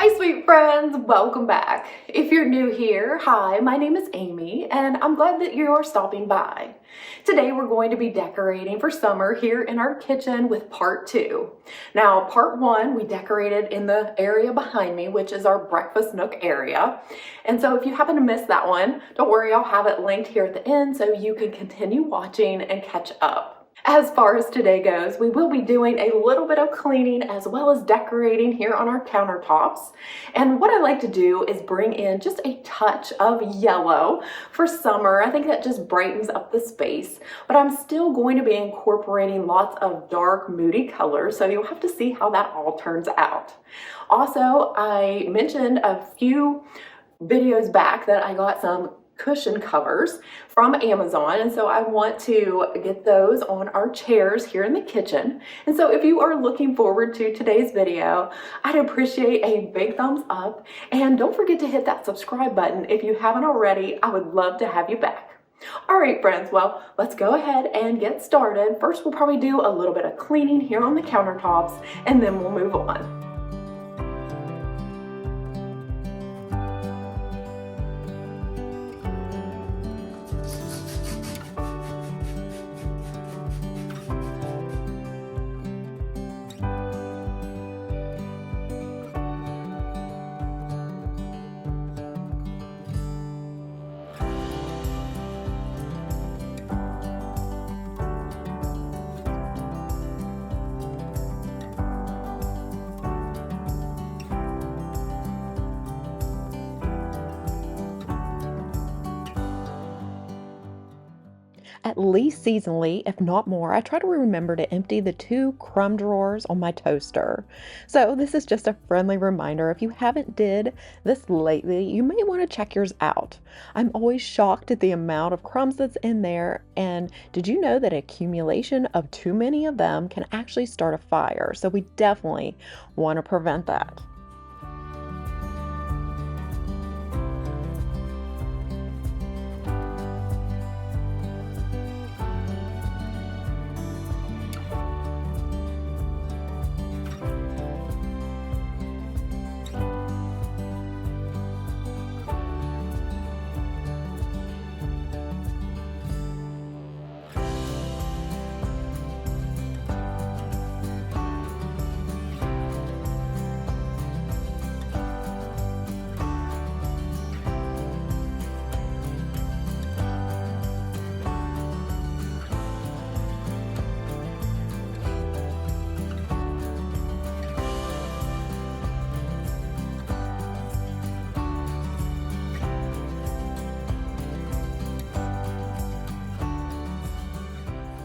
Hi sweet friends, welcome back. If you're new here, hi, my name is Amy and I'm glad that you're stopping by. Today we're going to be decorating for summer here in our kitchen with part 2. Now part 1 we decorated in the area behind me, which is our breakfast nook area. And so if you happen to miss that one, don't worry, I'll have it linked here at the end so you can continue watching and catch up. As far as today goes, we will be doing a little bit of cleaning as well as decorating here on our countertops. And what I like to do is bring in just a touch of yellow for summer. I think that just brightens up the space, but I'm still going to be incorporating lots of dark, moody colors, so you'll have to see how that all turns out. Also, I mentioned a few videos back that I got some cushion covers from Amazon, and so I want to get those on our chairs here in the kitchen. And so if you are looking forward to today's video, I'd appreciate a big thumbs up, and don't forget to hit that subscribe button if you haven't already. I would love to have you back. All right, friends, well, let's go ahead and get started. First, we'll probably do a little bit of cleaning here on the countertops, and then we'll move on. At least seasonally, if not more, I try to remember to empty the 2 crumb drawers on my toaster. So this is just a friendly reminder. If you haven't did this lately, you may want to check yours out. I'm always shocked at the amount of crumbs that's in there. And did you know that accumulation of too many of them can actually start a fire? So we definitely want to prevent that.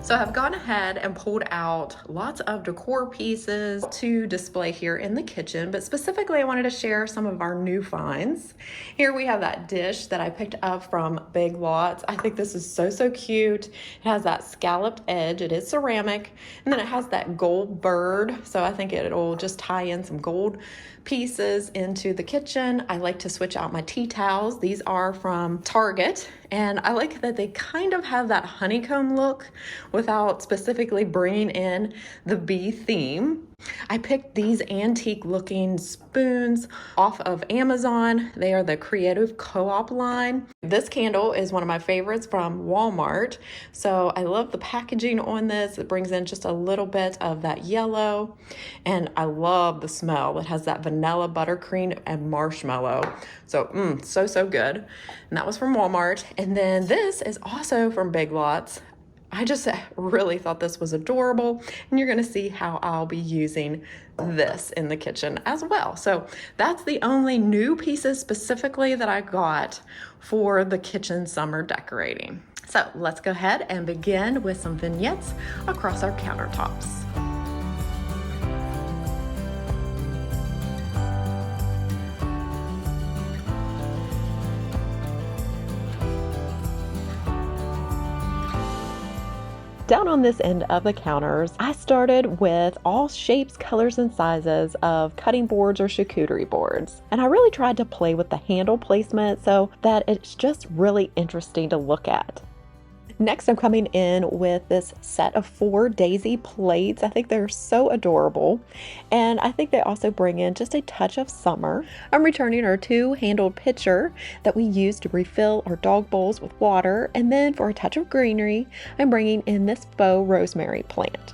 So I've gone ahead and pulled out lots of decor pieces to display here in the kitchen, but specifically I wanted to share some of our new finds. Here we have that dish that I picked up from Big Lots. I think this is so cute. It has that scalloped edge. It is ceramic, and then it has that gold bird. So I think it'll just tie in some gold pieces into the kitchen. I like to switch out my tea towels. These are from Target, and I like that they kind of have that honeycomb look without specifically bringing in the bee theme. I picked these antique looking spoons off of Amazon. They are the Creative Co-op line. This candle is one of my favorites from Walmart. So I love the packaging on this. It brings in just a little bit of that yellow, and I love the smell. It has that vanilla, buttercream, and marshmallow. So so good. And that was from Walmart. And then this is also from Big Lots. I just really thought this was adorable, and you're going to see how I'll be using this in the kitchen as well. So that's the only new pieces specifically that I got for the kitchen summer decorating. So let's go ahead and begin with some vignettes across our countertops. Down on this end of the counters, I started with all shapes, colors, and sizes of cutting boards or charcuterie boards. And I really tried to play with the handle placement so that it's just really interesting to look at. Next, I'm coming in with this set of 4 daisy plates. I think they're so adorable, and I think they also bring in just a touch of summer. I'm returning our 2-handled pitcher that we use to refill our dog bowls with water, and then for a touch of greenery, I'm bringing in this faux rosemary plant.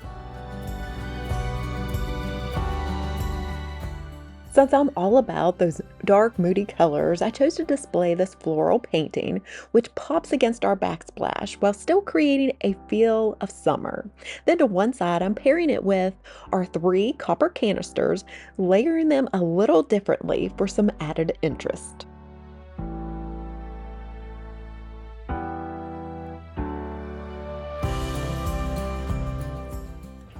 Since I'm all about those dark, moody colors, I chose to display this floral painting, which pops against our backsplash while still creating a feel of summer. Then to one side, I'm pairing it with our 3 copper canisters, layering them a little differently for some added interest.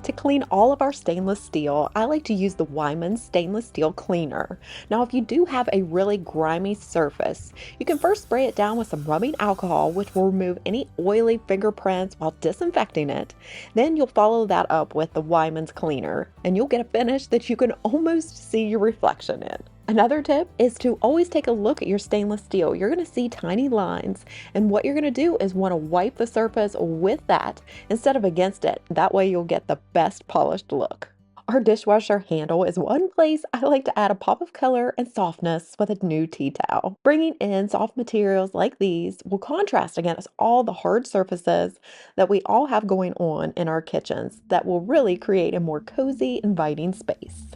To clean all of our stainless steel, I like to use the Wyman stainless steel cleaner. Now, if you do have a really grimy surface, you can first spray it down with some rubbing alcohol, which will remove any oily fingerprints while disinfecting it. Then you'll follow that up with the Wyman's cleaner, and you'll get a finish that you can almost see your reflection in. Another tip is to always take a look at your stainless steel. You're going to see tiny lines, and what you're going to do is want to wipe the surface with that instead of against it. That way you'll get the best polished look. Our dishwasher handle is one place I like to add a pop of color and softness with a new tea towel. Bringing in soft materials like these will contrast against all the hard surfaces that we all have going on in our kitchens that will really create a more cozy, inviting space.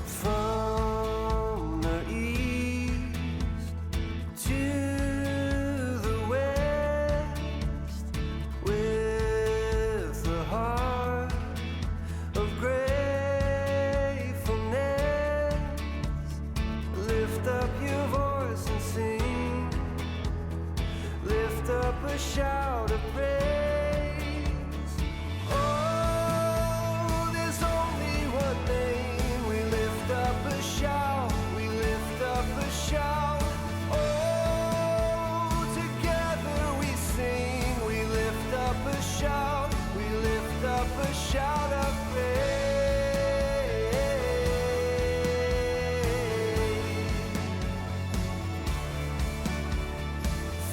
From the east to the west, with a heart of gratefulness, lift up your voice and sing, lift up a shout of praise. Oh, there's only one name. We lift up a shout, we lift up a shout. Oh, together we sing, we lift up a shout, we lift up a shout of praise.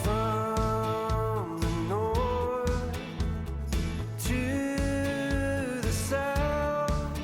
From the north to the south.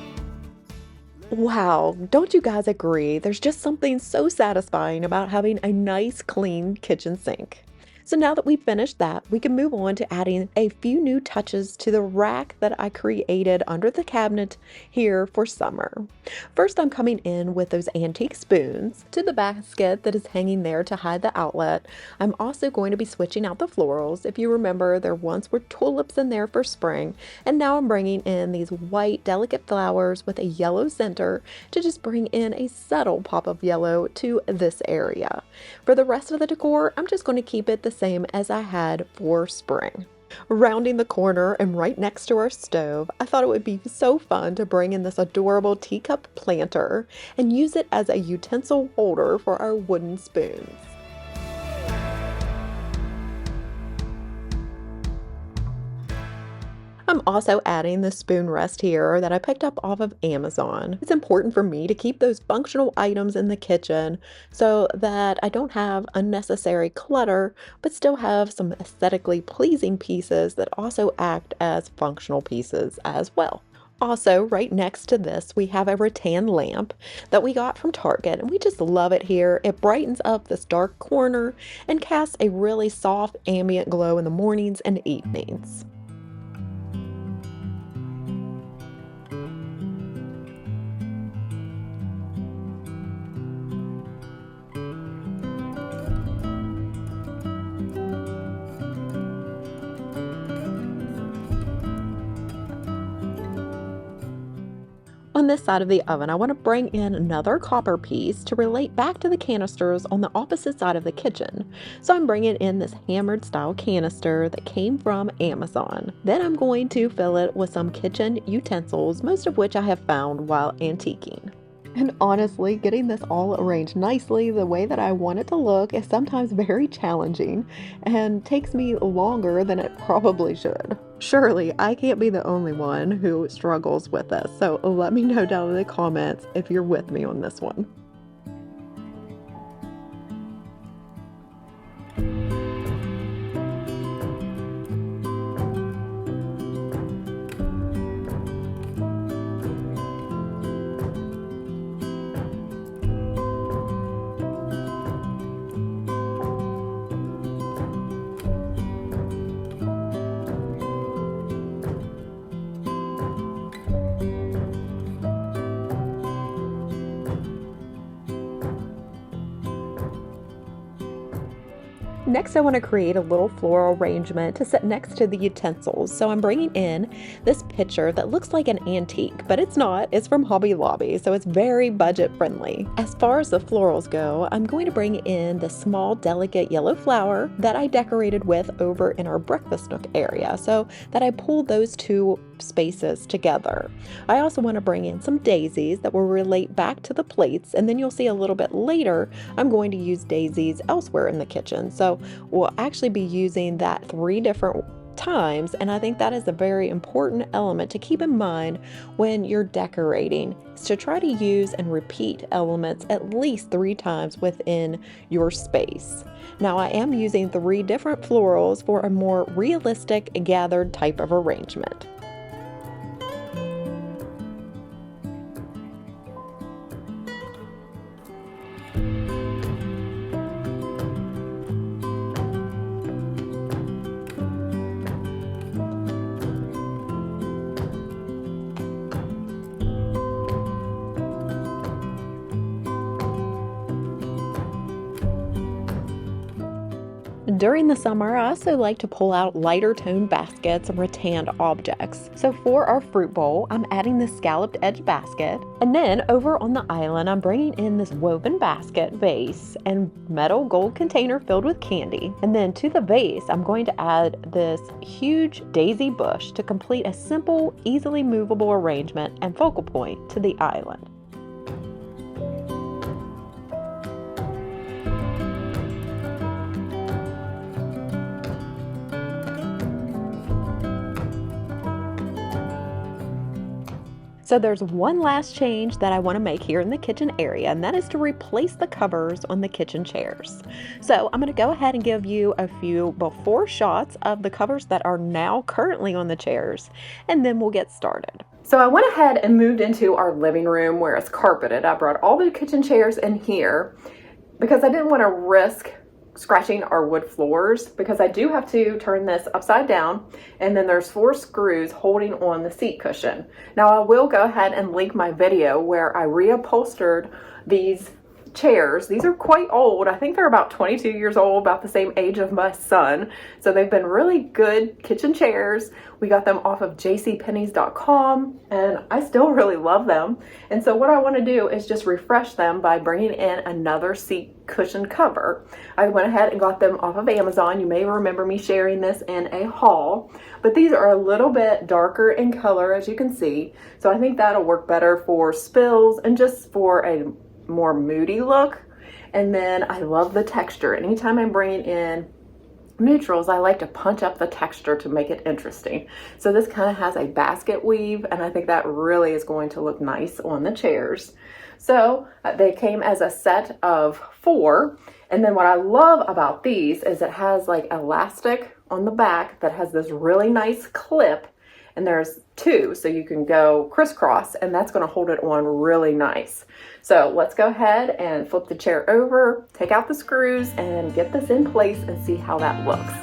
Wow, don't you guys agree? There's just something so satisfying about having a nice, clean kitchen sink. So now that we've finished that, we can move on to adding a few new touches to the rack that I created under the cabinet here for summer. First, I'm coming in with those antique spoons to the basket that is hanging there to hide the outlet. I'm also going to be switching out the florals. If you remember, there once were tulips in there for spring, and now I'm bringing in these white, delicate flowers with a yellow center to just bring in a subtle pop of yellow to this area. For the rest of the decor, I'm just going to keep it the same as I had for spring. Rounding the corner and right next to our stove, I thought it would be so fun to bring in this adorable teacup planter and use it as a utensil holder for our wooden spoons. I'm also adding the spoon rest here that I picked up off of Amazon. It's important for me to keep those functional items in the kitchen so that I don't have unnecessary clutter, but still have some aesthetically pleasing pieces that also act as functional pieces as well. Also, right next to this, we have a rattan lamp that we got from Target, and we just love it here. It brightens up this dark corner and casts a really soft ambient glow in the mornings and evenings. On this side of the oven, I want to bring in another copper piece to relate back to the canisters on the opposite side of the kitchen. So I'm bringing in this hammered style canister that came from Amazon. Then I'm going to fill it with some kitchen utensils, most of which I have found while antiquing. And honestly, getting this all arranged nicely the way that I want it to look is sometimes very challenging and takes me longer than it probably should. Surely, I can't be the only one who struggles with this, so let me know down in the comments if you're with me on this one. Next, I want to create a little floral arrangement to sit next to the utensils. So I'm bringing in this pitcher that looks like an antique, but it's not. It's from Hobby Lobby, so it's very budget friendly. As far as the florals go, I'm going to bring in the small, delicate yellow flower that I decorated with over in our breakfast nook area, so that I pulled those two spaces together. I also want to bring in some daisies that will relate back to the plates, and then you'll see a little bit later I'm going to use daisies elsewhere in the kitchen. So we'll actually be using that 3 different times, and I think that is a very important element to keep in mind when you're decorating, is to try to use and repeat elements at least 3 times within your space. Now I am using 3 different florals for a more realistic gathered type of arrangement. During the summer, I also like to pull out lighter tone baskets and rattan objects. So for our fruit bowl, I'm adding this scalloped edge basket. And then over on the island, I'm bringing in this woven basket vase and metal gold container filled with candy. And then to the vase, I'm going to add this huge daisy bush to complete a simple, easily movable arrangement and focal point to the island. So there's one last change that I want to make here in the kitchen area, and that is to replace the covers on the kitchen chairs. So I'm going to go ahead and give you a few before shots of the covers that are now currently on the chairs, and then we'll get started. So I went ahead and moved into our living room where it's carpeted. I brought all the kitchen chairs in here because I didn't want to risk scratching our wood floors, because I do have to turn this upside down, and then there's 4 screws holding on the seat cushion. Now I will go ahead and link my video where I reupholstered these chairs. These are quite old. I think they're about 22 years old, about the same age of my son. So they've been really good kitchen chairs. We got them off of jcpenney's.com, and I still really love them. And so what I want to do is just refresh them by bringing in another seat cushion cover. I went ahead and got them off of Amazon. You may remember me sharing this in a haul, but these are a little bit darker in color, as you can see. So I think that'll work better for spills and just for a more moody look. And then I love the texture. Anytime I'm bringing in neutrals, I like to punch up the texture to make it interesting. So this kind of has a basket weave, and I think that really is going to look nice on the chairs. So they came as a set of 4. And then what I love about these is it has like elastic on the back that has this really nice clip, and there's 2, so you can go crisscross, and that's going to hold it on really nice. So let's go ahead and flip the chair over, take out the screws, and get this in place and see how that looks.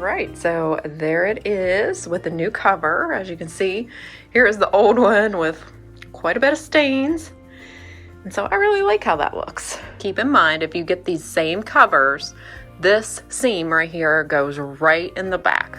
right, so there it is with the new cover. As you can see, here is the old one with quite a bit of stains. And so I really like how that looks. Keep in mind, if you get these same covers, this seam right here goes right in the back.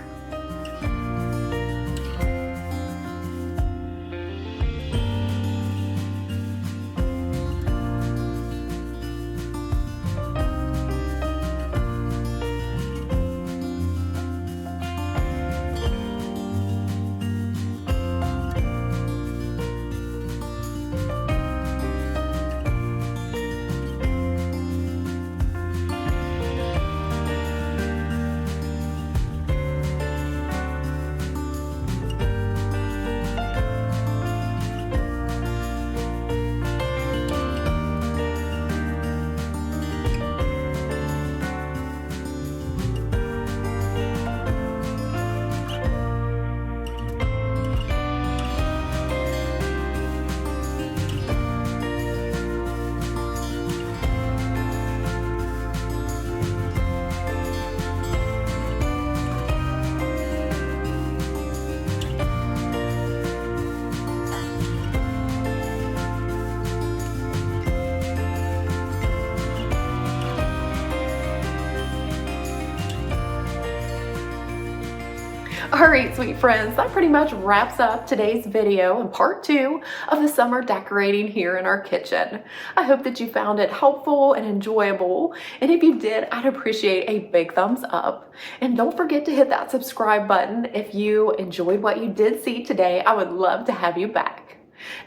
All right, sweet friends, that pretty much wraps up today's video and part 2 of the summer decorating here in our kitchen. I hope that you found it helpful and enjoyable, and if you did, I'd appreciate a big thumbs up. And don't forget to hit that subscribe button if you enjoyed what you did see today. I would love to have you back.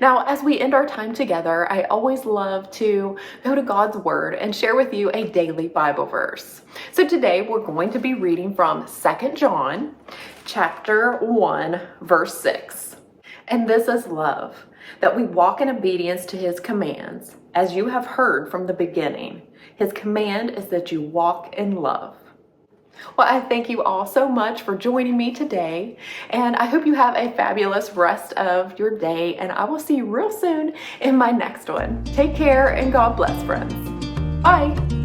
Now, as we end our time together, I always love to go to God's Word and share with you a daily Bible verse. So today we're going to be reading from 2 John chapter 1, verse 6. And this is love, that we walk in obedience to His commands, as you have heard from the beginning. His command is that you walk in love. Well, I thank you all so much for joining me today, and I hope you have a fabulous rest of your day, and I will see you real soon in my next one. Take care, and God bless, friends. Bye.